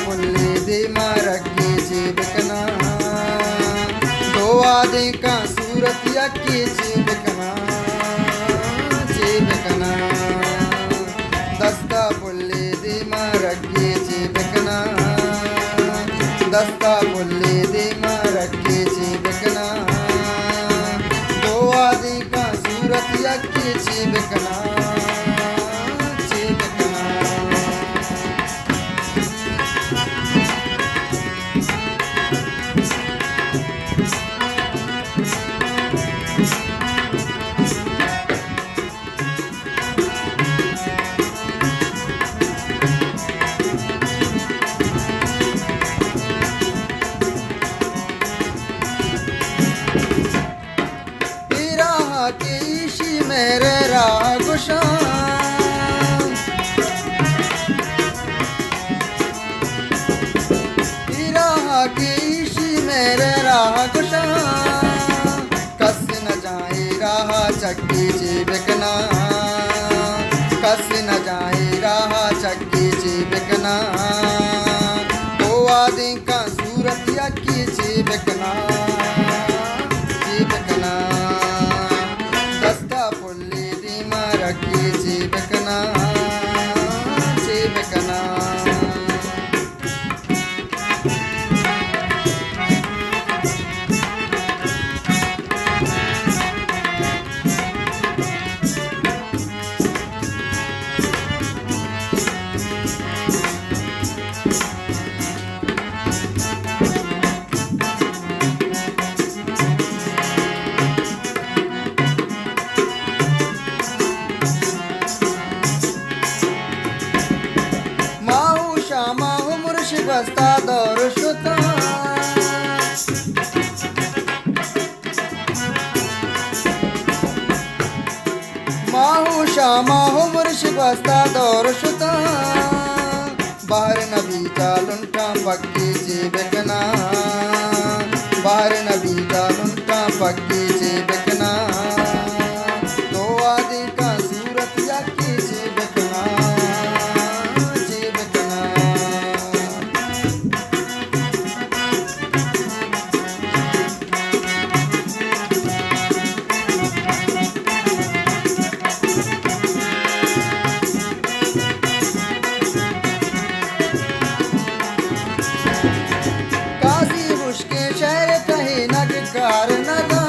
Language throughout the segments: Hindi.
पुल्ले दे मारके चिबकना दोआ दे का सूरत यके चिबकना चिबकना दस्ता पुल्ले दे मारके चिबकना दस्ता पुल्ले दे मारके चिबकना दोआ दे का सूरत यके चिबकना मेरे रागुशान राह के इशी मेरे रागुशान कस न जाए राह चक्की चिबकना कस न जाए राह चक्की चिबकना तो आदि का सूरत यकी चिबकना चिबकना चिबकना चिबकना बस्ता दौर शुता माहू शामाहू मुर्शिद बस्ता दौर शुता बाहर नबी चालुंटा पक्की चिबकना बाहर नबी चालुंटा पक्की चिबकना दो आदि का सूरत यकी चिबकना कार नदा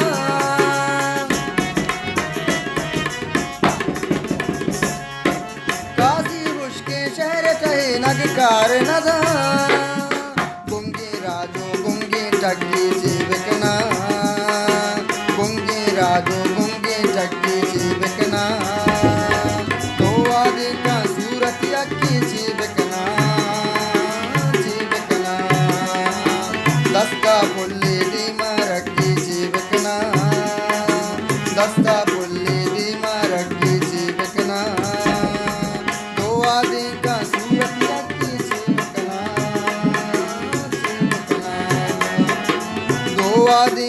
काजी मुश्के शहर कहे नगकार नदा गुंगी राजो गुंगी टक्की चिबकना गुंगी राजो गुंगी टक्की चिबकना तो आदि का सूरत यकी चिबकना चिबकना दस्ता पुल्ले दे मारके चिबकना दस्ता पुल्ले दे मारके चिबकना दो आदि का सूरत यकी चिबकना चिबकना दो आदि